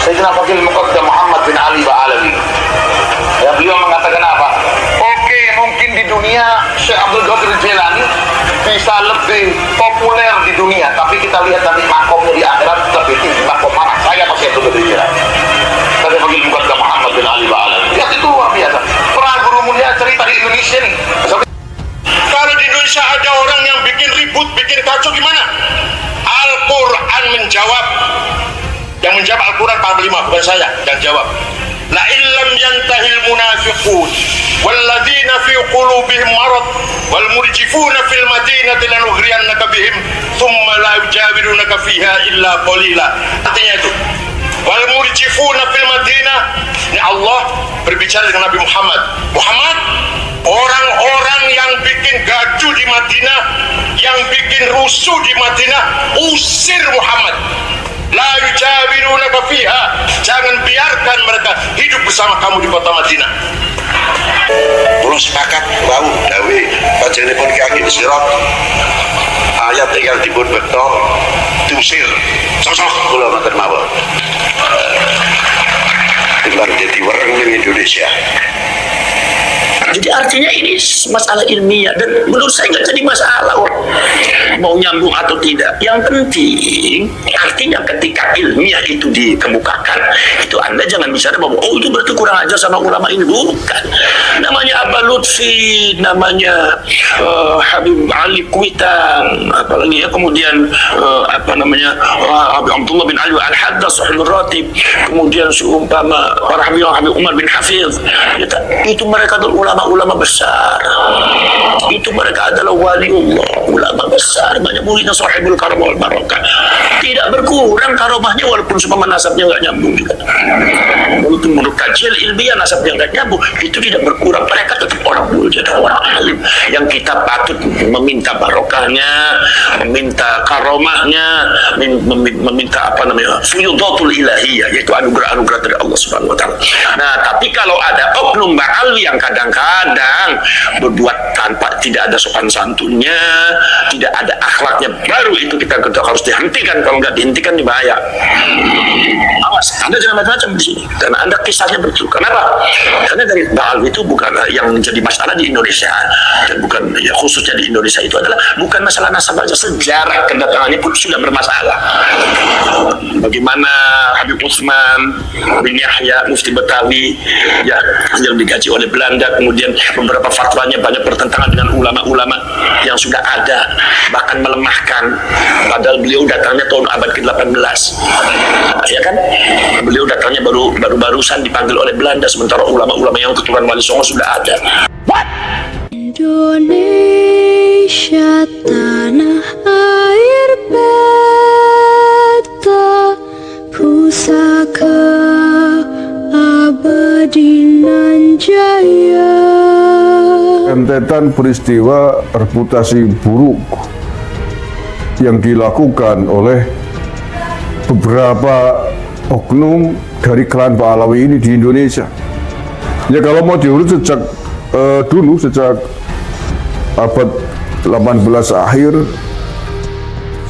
Sayyidina Fadil Muqaddam Muhammad bin Ali Ba'alawi. Ya, beliau mengatakan apa? Oke, mungkin di dunia Syekh Abdul Qadir Jailani bisa lebih populer di dunia, tapi kita lihat nanti makomnya di akhirat lebih tinggi makom mana? Saya masih Abdul Qadir Jailani. Saya Fadil Muqaddam Muhammad bin Ali Ba'alawi. Ya, itu luar biasa. Para guru mulia cerita di Indonesia nih. Kalau di Indonesia ada orang yang bikin ribut, bikin kacau, gimana? Al-Quran menjawab. Yang menjawab Al-Quran Panglima, bukan saya yang jawab. La illam yantahil munafiqun walladzina fi qulubihim marad wal murjifuna fil madinati lanughriyannaka bihim thumma la yujawirunaka fiha illa qalila. Artinya itu, wal murjifuna fil madinah, ini Allah berbicara dengan Nabi Muhammad. Muhammad, orang-orang yang bikin gaduh di Madinah, yang bikin rusuh di Madinah, usir Muhammad. La yujawirunaka fiha, jangan biarkan mereka hidup bersama kamu di kota Madinah. Belum sepakat wau dawe panjenenganipun kaki sirat ayat yang dipun bekto diusir. Sosok kula mboten mawon. Timbang dadi wereng ning Indonesia. Jadi artinya ini masalah ilmiah, dan menurut saya nggak jadi masalah mau nyambung atau tidak. Yang penting artinya ketika ilmiah itu dikemukakan, itu Anda jangan bicara bahwa oh itu berarti kurang ajar sama ulama ini. Bukan. Namanya Aba Lutfi, namanya Habib Ali Kuitang, apalagi ya, kemudian Habib Abdullah bin Ali Al-Haddad Sahibul Ratib, kemudian seumpama Habib Umar bin Hafiz, itu mereka adalah ulama besar. Itu mereka adalah waliullah, ulama besar, banyak muridnya, sahibul karamah wal barakah. Tidak berkurang karomahnya walaupun semua nasabnya nggak nyambung juga. Walaupun menurut kajian ilmiah nasabnya nggak nyambung, itu tidak berkurang. Mereka tetap orang mulia dan orang alim yang kita patut meminta barokahnya, meminta karomahnya, meminta fuyudatul ilahiyah, yaitu anugerah-anugerah dari Allah Subhanahu wa taala. Nah, tapi kalau ada oknum ba'alwi yang kadang-kadang berbuat tanpa tidak ada sopan santunnya, tidak ada akhlaknya, baru itu kita harus dihentikan. Kalau nggak dihentikan, ini bahaya. Awas, Anda jangan macam-macam di sini, karena Anda kisahnya betul. Kenapa? Karena dari Ba'alwi itu bukan yang menjadi masalah di Indonesia, dan bukan ya khususnya di Indonesia, itu adalah bukan masalah nasab saja, sejarah kedatangannya pun sudah bermasalah. Bagaimana Habib Utsman bin Yahya Mufti Betawi ya yang digaji oleh Belanda, kemudian beberapa fatwanya banyak bertentangan dengan ulama-ulama yang sudah ada, bahkan melemahkan, padahal beliau datangnya tahun abad ke-18, ya kan? Beliau datangnya barusan dipanggil oleh Belanda, sementara ulama-ulama yang keturunan Wali Songo sudah ada. What? Indonesia tanah air beta, pusaka abadi nan jaya. Rentetan peristiwa reputasi buruk yang dilakukan oleh beberapa oknum dari klan Ba'alawi ini di Indonesia. Ya kalau mau diurut sejak sejak abad 18 akhir,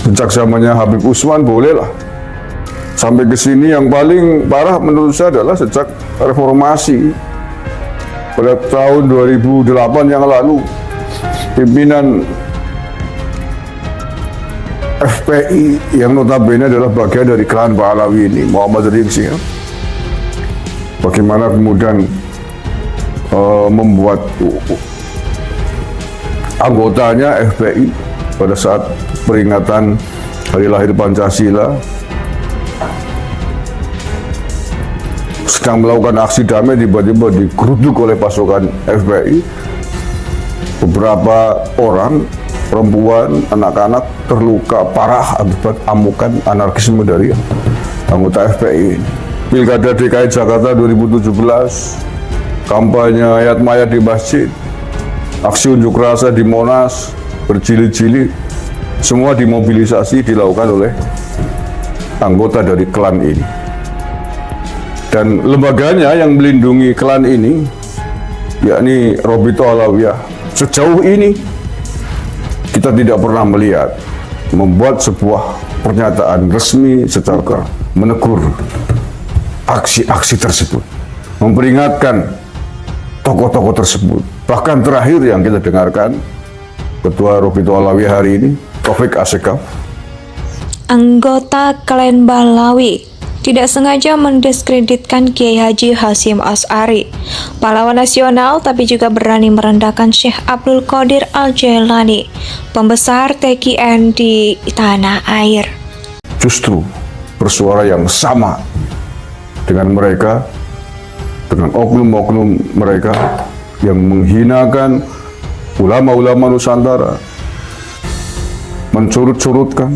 sejak zamannya Habib Utsman bolehlah. Sampai ke sini yang paling parah menurut saya adalah sejak reformasi pada tahun 2008 yang lalu, pimpinan FPI yang notabene adalah bagian dari klan Ba'alawi ini, Muhammad Rizki, bagaimana kemudian membuat anggotanya FPI pada saat peringatan hari lahir Pancasila sedang melakukan aksi damai, tiba-tiba digeruduk oleh pasukan FPI. Beberapa orang, perempuan, anak-anak terluka parah akibat amukan anarkisme dari anggota FPI. Pilkada DKI Jakarta 2017, kampanye ayat mayat di masjid, aksi unjuk rasa di Monas berjilid-jilid, semua dimobilisasi dilakukan oleh anggota dari klan ini. Dan lembaganya yang melindungi klan ini, yakni Robito Alawiyah, sejauh ini kita tidak pernah melihat membuat sebuah pernyataan resmi secara menegur aksi-aksi tersebut, memperingatkan tokoh-tokoh tersebut. Bahkan terakhir yang kita dengarkan, Ketua Rukito Alawi hari ini, Taufik Asyikaf, anggota Klan Bahlawi tidak sengaja mendiskreditkan Kiai Haji Hasyim Asy'ari, pahlawan nasional, tapi juga berani merendahkan Syekh Abdul Qadir Al-Jailani, pembesar TKN di tanah air. justru bersuara yang sama dengan mereka, dengan oknum-oknum mereka yang menghinakan ulama-ulama Nusantara, mencurut-curutkan,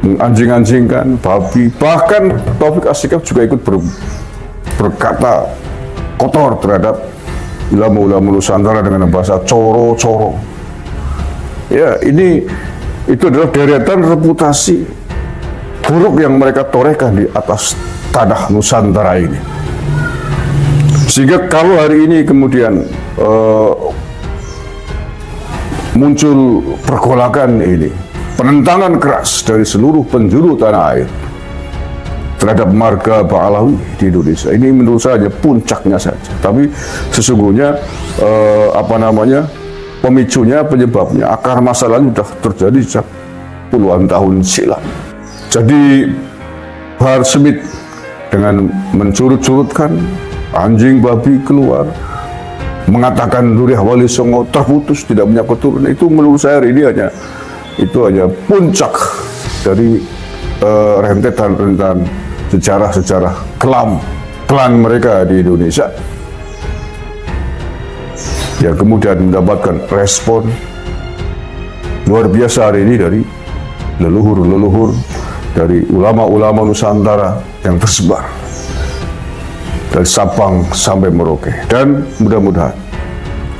menganjing-anjingkan, babi. Bahkan Taufik Asyikaf juga ikut berkata kotor terhadap ulama-ulama Nusantara dengan bahasa coro-coro. Ya, itu adalah deretan reputasi buruk yang mereka torehkan di atas tanah Nusantara ini. Sehingga kalau hari ini kemudian muncul pergolakan ini, penentangan keras dari seluruh penjuru tanah air terhadap marga Bahlawi di Indonesia, ini menurut saya puncaknya saja. Tapi sesungguhnya pemicunya, penyebabnya, akar masalahnya sudah terjadi sejak puluhan tahun silam. Jadi Bahar Smith dengan mencurut-curutkan, anjing babi keluar, mengatakan Nuriyah Wali Songo terputus, tidak punya keturunan, itu menurut saya hari ini hanya puncak dari rentetan sejarah-sejarah klan mereka di Indonesia yang kemudian mendapatkan respon luar biasa hari ini dari leluhur-leluhur, dari ulama-ulama Nusantara yang tersebar dari Sabang sampai Merauke. Dan mudah-mudahan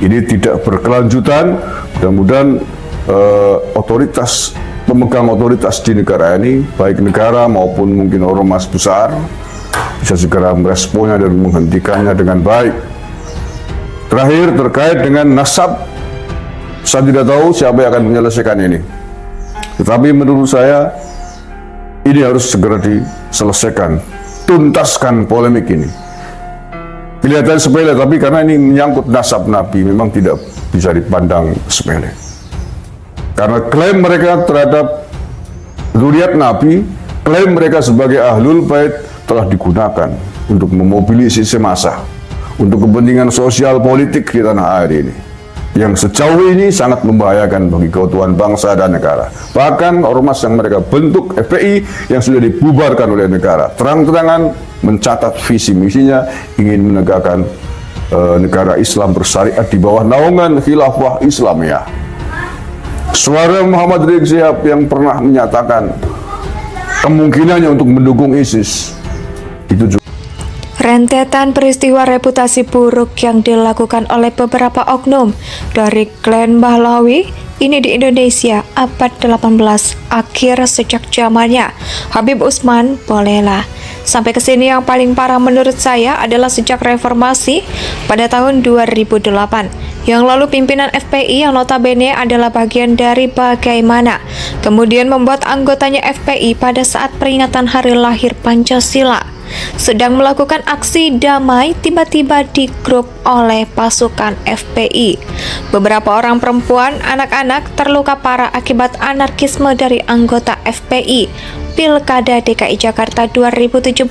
ini tidak berkelanjutan, mudah-mudahan pemegang otoritas di negara ini, baik negara maupun mungkin ormas besar, bisa segera meresponnya dan menghentikannya dengan baik. Terakhir, terkait dengan nasab, saya tidak tahu siapa yang akan menyelesaikan ini. Tetapi menurut saya, ini harus segera diselesaikan, tuntaskan polemik ini. Kelihatan sepele, tapi karena ini menyangkut nasab Nabi, memang tidak bisa dipandang sepele. Karena klaim mereka terhadap zuriat Nabi, klaim mereka sebagai ahlul bait telah digunakan untuk memobilisasi massa, untuk kepentingan sosial politik di tanah air ini, yang sejauh ini sangat membahayakan bagi keutuhan bangsa dan negara. Bahkan ormas yang mereka bentuk, FPI, yang sudah dibubarkan oleh negara, terang-terangan mencatat visi misinya ingin menegakkan negara Islam bersyariat di bawah naungan khilafah Islamiyah. Suara Muhammad Rizik Syihab yang pernah menyatakan kemungkinannya untuk mendukung ISIS, itu juga Rentetan peristiwa reputasi buruk yang dilakukan oleh beberapa oknum dari klan Bahlawi ini di Indonesia abad 18 akhir sejak zamannya Habib Utsman Bolela. Sampai ke sini yang paling parah menurut saya adalah sejak reformasi pada tahun 2008. Yang lalu pimpinan FPI yang notabene adalah bagian dari bagaimana kemudian membuat anggotanya FPI pada saat peringatan hari lahir Pancasila sedang melakukan aksi damai tiba-tiba digrup oleh pasukan FPI. Beberapa orang perempuan, anak-anak terluka parah akibat anarkisme dari anggota FPI. Pilkada DKI Jakarta 2017,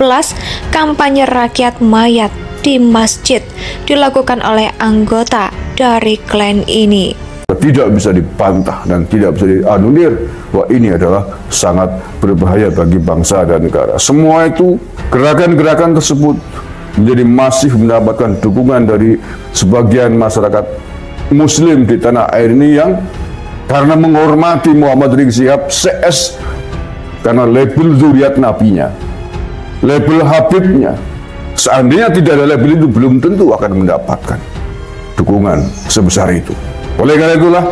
kampanye rakyat mayat di masjid dilakukan oleh anggota dari klan ini. tidak bisa dibantah dan tidak bisa dianulir bahwa ini adalah sangat berbahaya bagi bangsa dan negara. Semua itu, gerakan-gerakan tersebut menjadi masif mendapatkan dukungan dari sebagian masyarakat Muslim di tanah air ini yang karena menghormati Muhammad Rizik Syihab CS karena label zuriat nabinya, label Habibnya. Seandainya tidak ada label itu, belum tentu akan mendapatkan dukungan sebesar itu. Oleh karena itulah,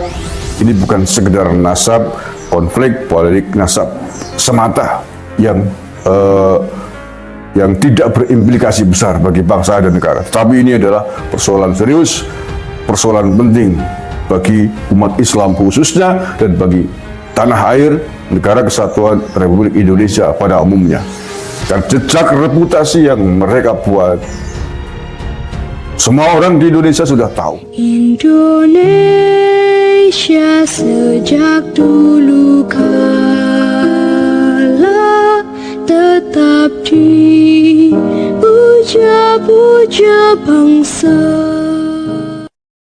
ini bukan sekedar nasab, konflik politik nasab semata yang tidak berimplikasi besar bagi bangsa dan negara. Tapi ini adalah persoalan serius, persoalan penting bagi umat Islam khususnya dan bagi tanah air negara kesatuan Republik Indonesia pada umumnya. dan jejak reputasi yang mereka buat, semua orang di Indonesia sudah tahu. Indonesia sejak dulu kala tetap dipuja-puja bangsa.